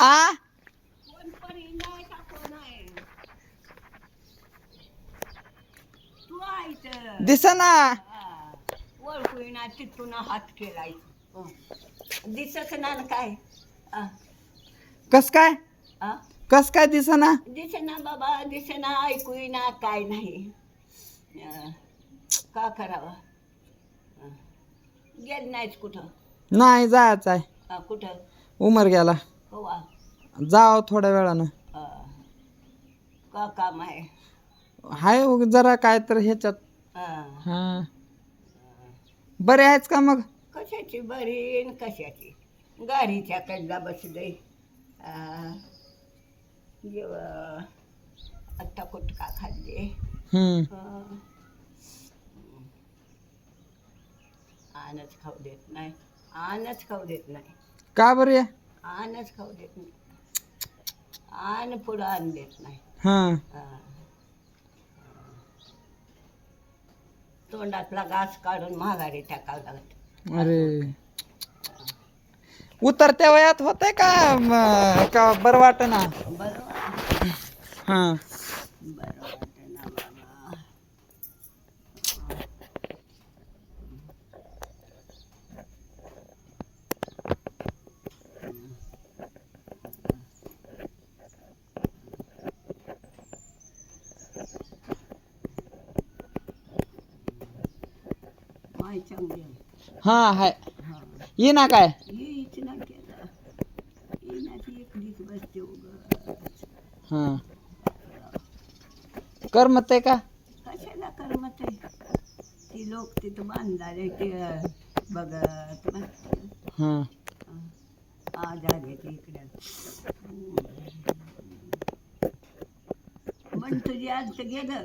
आ कोण परी नाही का कोण आहे तू आयत दिसना. ओळखू ना तिथून हात केलाय दिसत ना काय आ, कस काय आ? कस काय दिसना. दिसेना बाबा दिसेना ऐकू ना काय नाही का करावं गेल नाहीच कुठं नाही जायचं आहे कुठं उमर गेला. कवा जाव थोड्या वेळानं. का काम आहे हाय जरा काय तर ह्याच्यात. हा बरे आहेच का मग. कशाची बरी न कशाची गाडीच्या कडला बसले जेव आत्ता कुटका खाल्ले आनच खाऊ देत नाही आनच खाऊ देत नाही का बरं या. आनच खाऊ देत नाही आन पुढं आण देत नाही तोंडातला घास काढून महागारी टाकावं लागत. अरे उतरत्या वयात होतंय का का बरं वाट ना. बरं हा बरं वाटत ना बाबा माय चांगली आहे. हा हाय हा ये ना काय. हीच ना केलं येण्याची एकलीच बसते उगाच हा करमत आहे का. कशाला करमत आहे ती लोक तिथं बांधणारे ते बघत बसते हा आजारी ते इकडे पण तुझी आज गेलं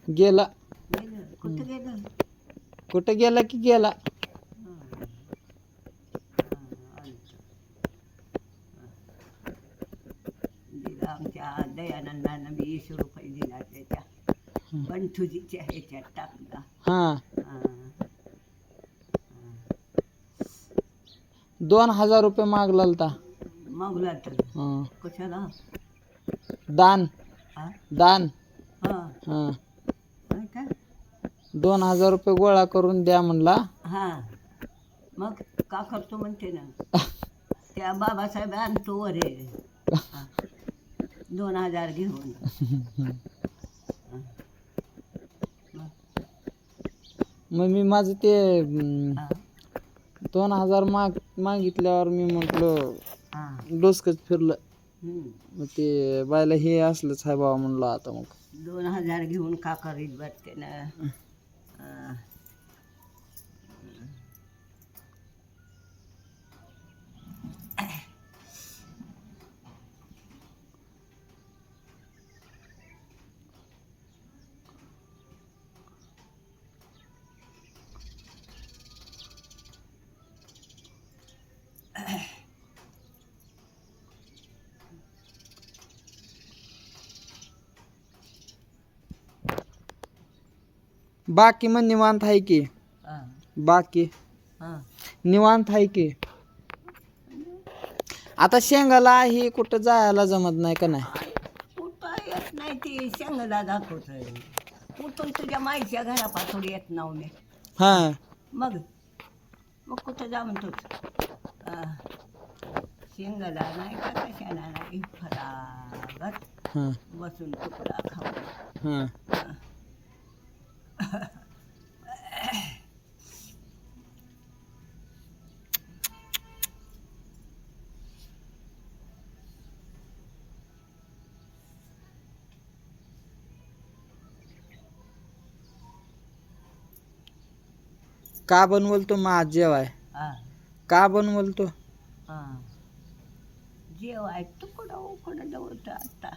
गेला. गेलं कुठं गेलं कुठं गेला की गेला. दिला आमच्या दयानंदानं 20 रुपये दिला त्याच्या बंठुजीच्या ह्याच्यात टाकला हा 2000 रुपये मागला होता. मागला तर कशाला दान हा दान हा हा काय 2000 रुपये गोळा करून द्या म्हणला. हा मग का करतो म्हणते ना त्या बाबासाहेब आणतो वर 2000 घेऊन मग मी माझं ते 2000 मागितल्यावर मी म्हटलं डोसकच फिरलं. मग ते बायला हे असलंच आहे बाबा म्हणलं आता मग 2000 घेऊन का करीत बसते ना बाकी मग निवांत आहे की. बाकी निवांत आहे की. आता शेंगाला ही कुठं जायला जमत नाही का नाही. कुठं येत नाही ती शेंगदा दाखवत कुठून तुझ्या माईच्या घरापासून येत नव्हे हा मग मग कुठं जा म्हणतोच शेंगदा नाही का कशाला नाही फरागत बसून तुकडा खाऊ का बनवल तो मग जेवाय का बनवल तो जेवाय तुकडं उकडं दवत आता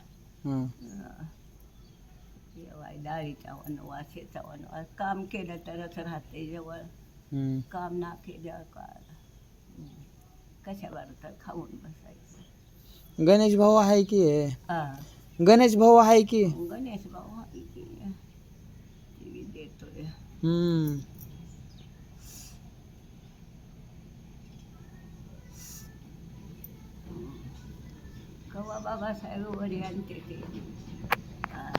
जेवाय डाळीचा वनवास ह्याचा वनवास काम केलं तरच राहते जवळ काम ना केल्यावर काय कशावर तर खाऊन बसायचं. गणेश भाऊ आहे की. गणेश भाऊ आहे की. गणेश भाऊ आहे की टी देतोय. कवा बाबासाहेब वरी आणते ते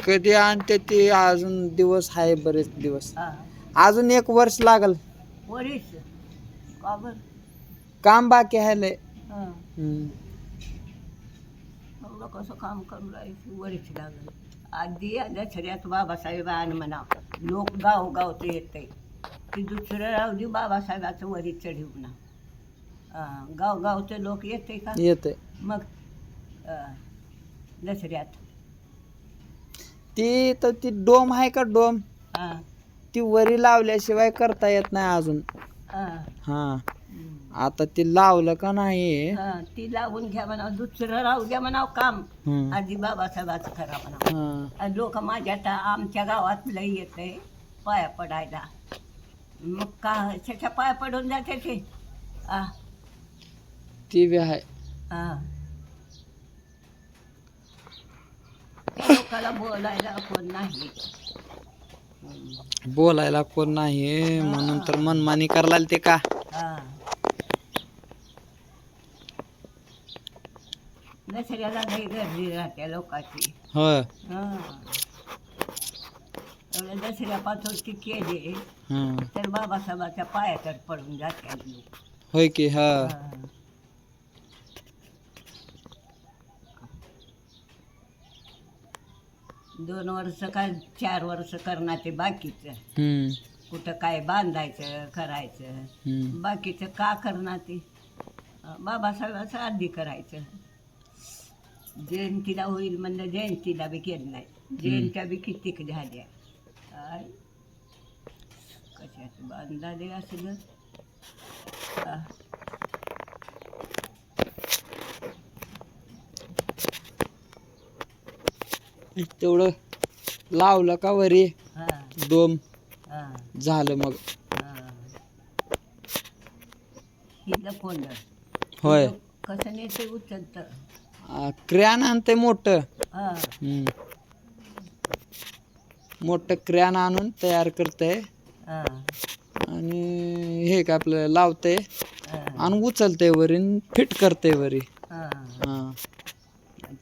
कधी आणते ते अजून दिवस आहे, बरेच दिवस. हा अजून 1 वर्ष लागल. वरीच का बर काम बाकी आहे लय. हा हम्म. एवढं कसं काम करू राहायचं वरीच लागल. आधी दसऱ्यात बाबासाहेब आण म्हणा लोक गावगावचं येते की दुसरं राहू दे बाबासाहेबाचं वरी चढवू ना. गावगावचे लोक येते का येते मग दसऱ्यात ती तर ती डोम आहे का डोम, हा ती वरी लावल्याशिवाय करता येत नाही अजून. हा हा आता ती लावलं का नाही. हा ती लावून घ्या म्हणा दुसरं राहू द्या म्हणाव काम. हम्म. आधी बाबासाहेबाचं करा म्हणा. लोक माझ्या आता आमच्या गावात लई येते पाया पडायला. मग का त्याच्या पाया पडून जाते ते ती बी आहे. लोकाला बोलायला कोण नाही. बोलायला कोण नाही म्हणून तर मनमानी करायला ते का. दसऱ्याला लई गर्दी राहते लोकांची. होय. एवढ्या दसऱ्यापासून ती केली हं. तर बाबासाहेबाच्या पायातर पडून जाते लोक. होय की. हा 2 वर्ष का 4 वर्ष करणार ते बाकीचं. हम्म. कुठं काय बांधायचं करायचं. हम्म. बाकीचं का करणार ते बाबासाहेबाचं आधी करायचं. जयंतीला होईल म्हणलं जयंतीला बी केलं नाही. जयंत्या बी कितीक झाल्या. काय कशाचं बांधाले असलं. तेवढं लावलं का वरी डोम झालं मग. हिला कोण होय. कसं नेते उचलत क्रेन आणते मोठं. मोठं क्रेन आणून तयार करते आणि हे काय आपलं लावते आणि उचलते वरी फिट करते वरी.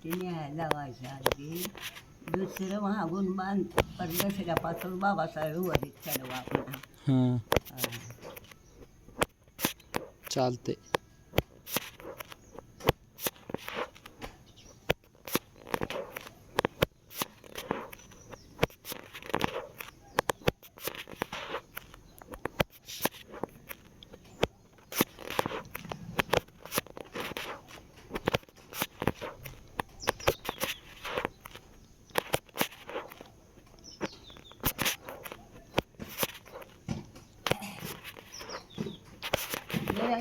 तिने लावायचं आधी दुसरं महागून बांध पण दसऱ्यापासून बाबासाहेब वरी चढवा आपण. चालते.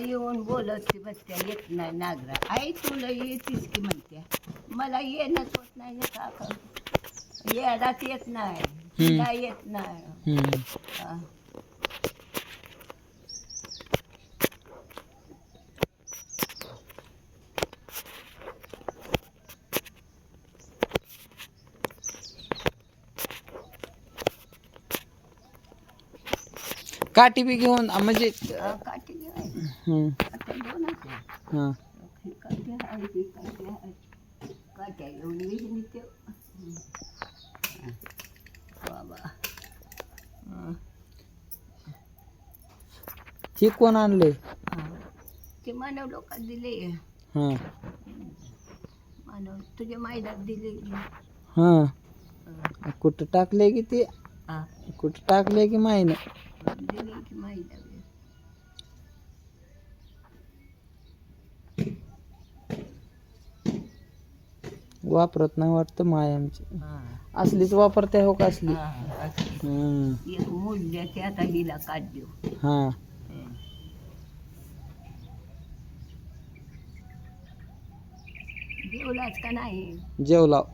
येऊन बोलत बसत्या येत नाही नागरा. आई तुला येतीस की म्हणत्या मला येणंच होत नाही का करू. येडाच येत नाही तिला येत नाही. काठी बी घेऊन म्हणजे काठी घेवायची आता 2 हा काठी आहे ती काठी आहे. काट्या घेऊन येईन ते बाबा. हे कोण आणले. ते मानव लोकात दिले. मानव तुझ्या मायदात दिले. कुठं टाकले की ते कुठं टाकले की माहिती दिले की मायदा. वापरत नाही वाटतं माय आमची. असलीच वापरते हो का असली. एक मूल्याचे आता हिला काढ देऊ. जेवलाच का नाही. जेवलाव.